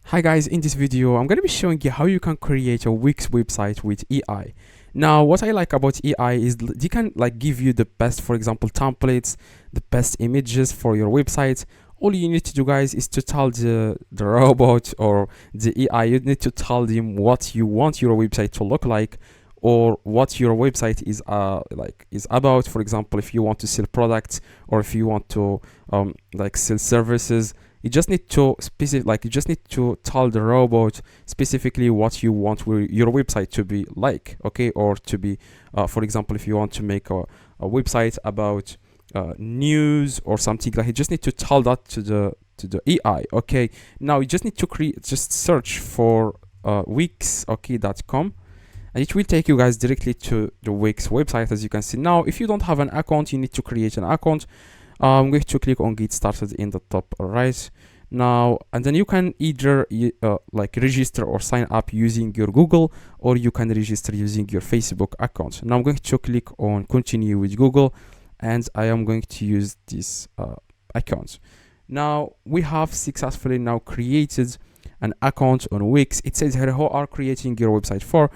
Hi guys, in this video I'm going to be showing you how you can create a Wix website with AI. Now what I like about AI is they can give you the best, for example, templates, the best images for your website. All you need to do, guys, is to tell the robot or the AI, you need to tell them what you want your website to look like, or what your website is about. For example, if you want to sell products, or if you want to sell services, you just need to you just need to tell the robot specifically what you want your website to be like, okay? Or to be, for example, if you want to make a website about news or something, like you just need to tell that to the AI, okay? Now you just need to just search for Wix, okay.com, and it will take you guys directly to the Wix website. As you can see, now if you don't have an account, you need to create an account. I'm going to click on get started in the top right now, and then you can either register or sign up using your Google, or you can register using your Facebook account. Now I'm going to click on continue with Google, and I am going to use this account. Now we have successfully now created an account on Wix. It says here, who are creating your website for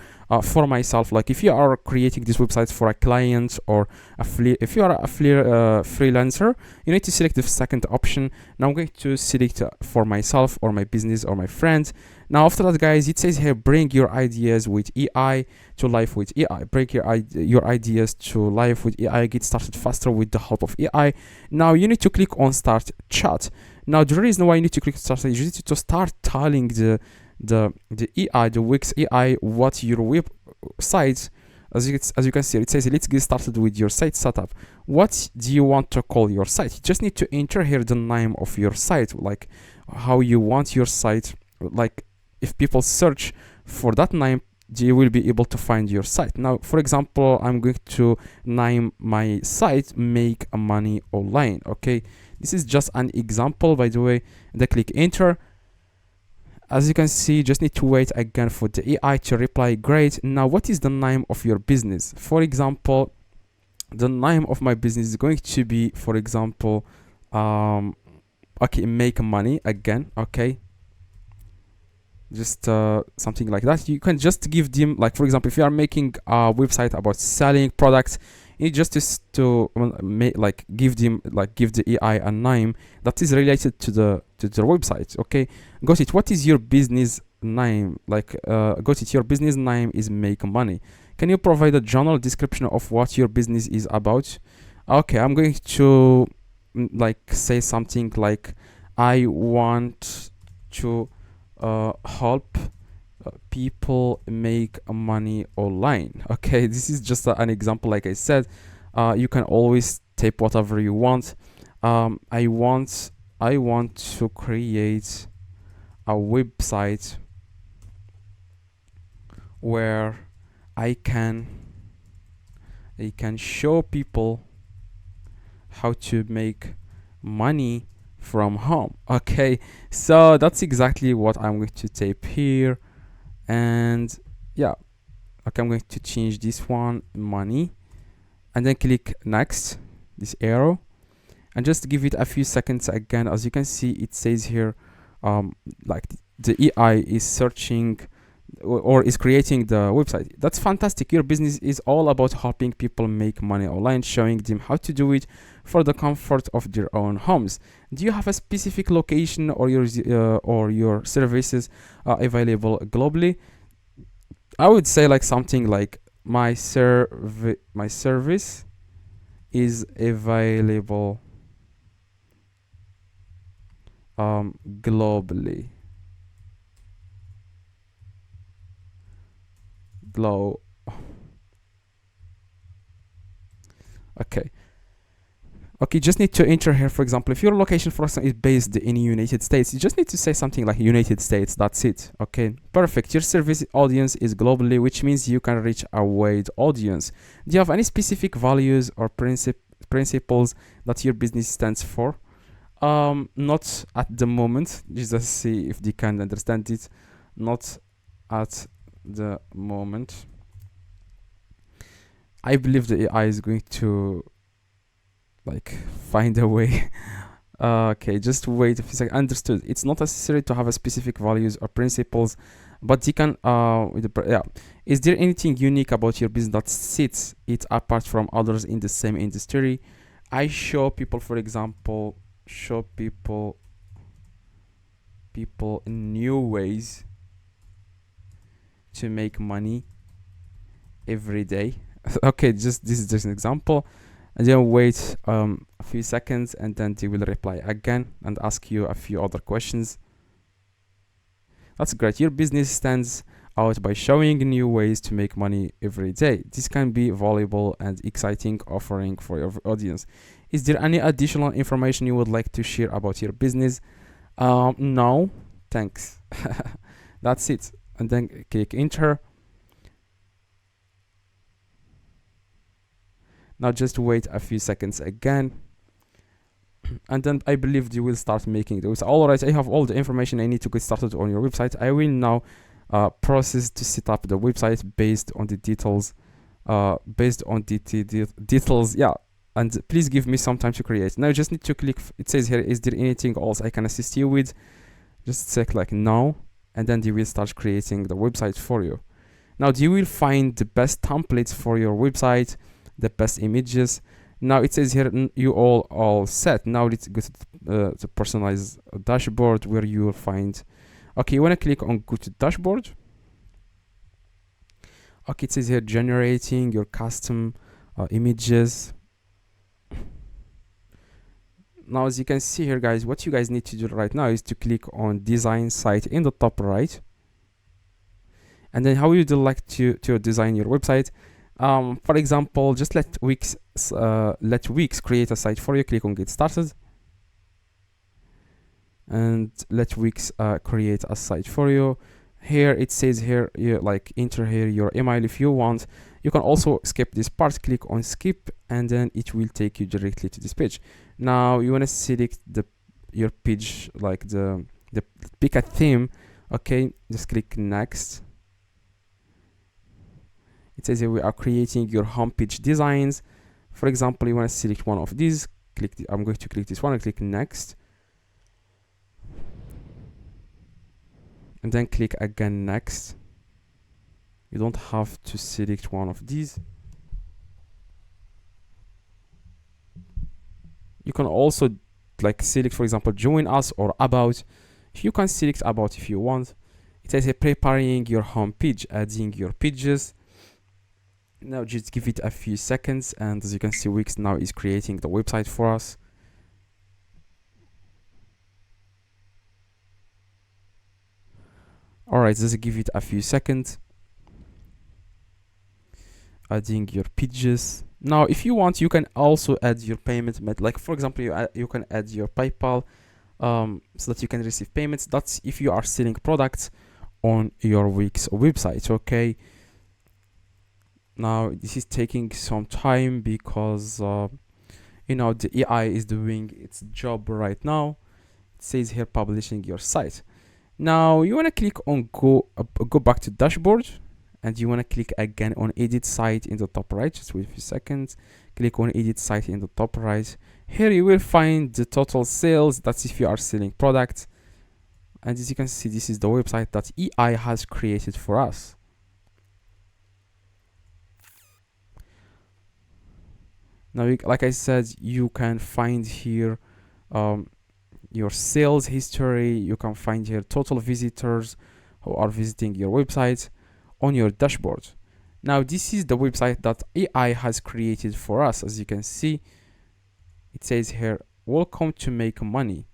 myself. Like if you are creating this website for a client, or if you are a freelancer, you need to select the second option. Now I'm going to select for myself, or my business, or my friends. Now after that, guys, it says here, bring your ideas with AI to life with AI. Bring your ideas to life with AI. Get started faster with the help of AI. Now you need to click on start chat. Now the reason why you need to click start, you need to start telling the AI, the Wix AI, what your website, as you can see, it says let's get started with your site setup. What do you want to call your site? You just need to enter here the name of your site, like how you want your site. Like if people search for that name, they will be able to find your site. Now for example, I'm going to name my site Make Money Online, okay? This is just an example, by the way. And I click enter. As you can see, just need to wait again for the AI to reply. Great. Now what is the name of your business? For example, the name of my business is going to be, for example, okay, Make Money again, okay? Just something like that. You can just give them, like for example, if you are making a website about selling products, you just give the AI a name that is related to the website, okay? Got it. What is your business name? Got it, your business name is Make Money. Can you provide a general description of what your business is about? Okay, I'm going to say something like, I want to help people make money online, okay? This is just an example. Like I said, you can always type whatever you want. I want to create a website where I can show people how to make money from home, okay? So that's exactly what I'm going to type here. And yeah, okay, I'm going to change this one, money, and then click next, this arrow, and just give it a few seconds again. As you can see, it says here the AI is searching or is creating the website. That's fantastic. Your business is all about helping people make money online, showing them how to do it for the comfort of their own homes. Do you have a specific location, or your services are available globally? I would say something like, my service is available globally. Okay. Okay, just need to enter here. For example, if your location, for example, is based in United States, you just need to say something like United States. That's it. Okay, perfect. Your service audience is globally, which means you can reach a wide audience. Do you have any specific values or principles that your business stands for? Not at the moment. Just see if they can understand it. Not at the moment. I believe the AI is going to find a way Okay, just wait a few seconds. Understood. It's not necessary to have a specific values or principles, but you can yeah. Is there anything unique about your business that sets it apart from others in the same industry? I show people, for example, show people new ways to make money every day. Okay, just this is just an example, and then wait a few seconds, and then they will reply again and ask you a few other questions. That's great. Your business stands out by showing new ways to make money every day. This can be valuable and exciting offering for your audience. Is there any additional information you would like to share about your business? No, thanks. That's it. And then click enter. Now just wait a few seconds again. And then I believe you will start making those. All right, I have all the information I need to get started on your website. I will now process to set up the website based on the details. Details, yeah. And please give me some time to create. Now you just need to click. It says here, is there anything else I can assist you with? Just check like no, and then they will start creating the website for you. Now you will find the best templates for your website, the best images. Now it says here you all set. Now let's go to the personalized dashboard where you will find. Okay, you want to click on go to dashboard. Okay, it says here generating your custom images. Now as you can see here, guys, what you guys need to do right now is to click on design site in the top right, and then how you would like to design your website. For example, just let Wix create a site for you. Click on get started, and let Wix create a site for you. Here it says here you like enter here your email if you want. You can also skip this part. Click on skip, and then it will take you directly to this page. Now you want to select your page, like the pick a theme. Okay, just click next. It says here we are creating your homepage designs. For example, you want to select one of these. I'm going to click this one and click next, and then click again next. You don't have to select one of these. You can also like select, for example, join us or about. You can select about if you want. It says here preparing your home page, adding your pages. Now just give it a few seconds, and as you can see, Wix now is creating the website for us. All right, just give it a few seconds. Adding your pages. Now if you want, you can also add your payment method. Like for example, you can add your PayPal so that you can receive payments. That's if you are selling products on your Wix website. Okay, now this is taking some time because you know, the AI is doing its job right now. It says here publishing your site. Now you want to click on go back to dashboard, and you want to click again on edit site in the top right. Just wait a few seconds. Click on edit site in the top right. Here you will find the total sales. That's if you are selling products. And as you can see, this is the website that AI has created for us. Now, like I said, you can find here your sales history. You can find here total visitors who are visiting your website on your dashboard. Now this is the website that AI has created for us. As you can see, it says here, welcome to make money.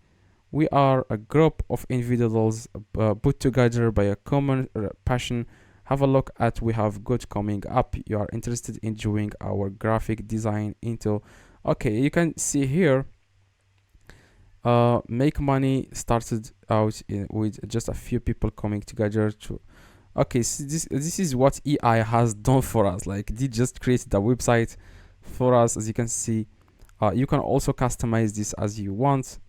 We are a group of individuals put together by a common passion. Have a look at we have good coming up. You are interested in doing our graphic design into. Okay, you can see here make money started out with just a few people coming together to. Okay, so this is what AI has done for us. Like, they just created a website for us. As you can see, you can also customize this as you want.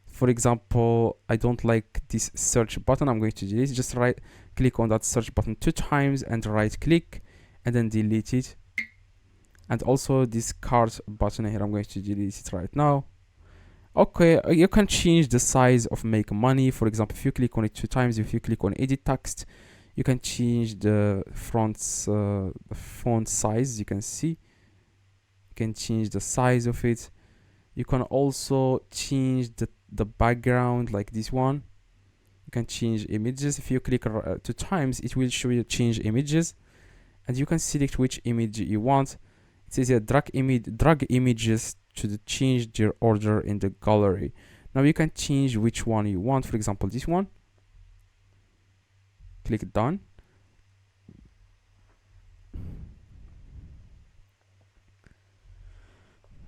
For example, I don't like this search button. I'm going to delete it. Just click on that search button 2 times and right click, and then delete it. And also this cart button here, I'm going to delete it right now. Okay, you can change the size of make money. For example, if you click on it 2 times, if you click on edit text, you can change the font size. You can see, you can change the size of it. You can also change the background, like this one. You can change images. If you click 2 times, it will show you change images, and you can select which image you want. It says here drag images to change their order in the gallery. Now you can change which one you want. For example, this one. Click done.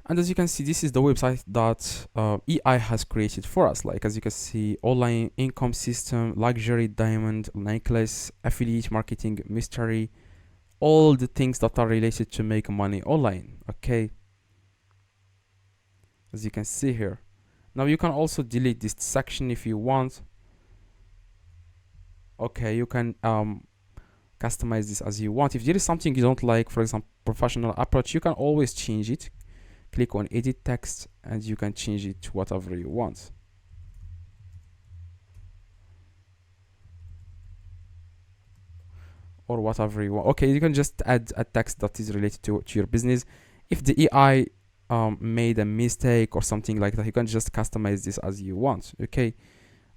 And as you can see, this is the website that EI has created for us. Like, as you can see, online income system, luxury diamond necklace, affiliate marketing, mystery, all the things that are related to make money online. Okay, as you can see here. Now you can also delete this section if you want. Okay, you can customize this as you want. If there is something you don't like, for example, professional approach, you can always change it. Click on edit text and you can change it to whatever you want. Or whatever you want. Okay, you can just add a text that is related to your business. If the EI made a mistake or something like that, you can just customize this as you want. Okay,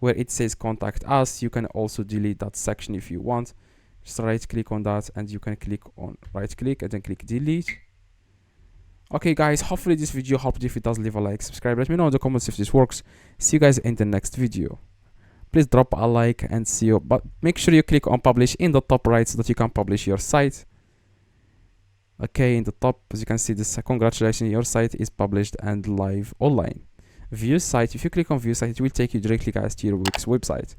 where it says contact us, you can also delete that section if you want. Just right click on that and you can click on right click and then click delete. Okay guys, hopefully this video helped. If it does, leave a like, subscribe, let me know in the comments if this works. See you guys in the next video. Please drop a like and see you, but make sure you click on publish in the top right so that you can publish your site. Okay, in the top, as you can see, this congratulations, your site is published and live online. View site, if you click on view site, it will take you directly guys to your Wix website.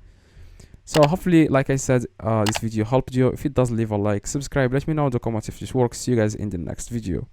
So hopefully, like I said, this video helped you. If it does, leave a like, subscribe, let me know in the comments if this works. See you guys in the next video.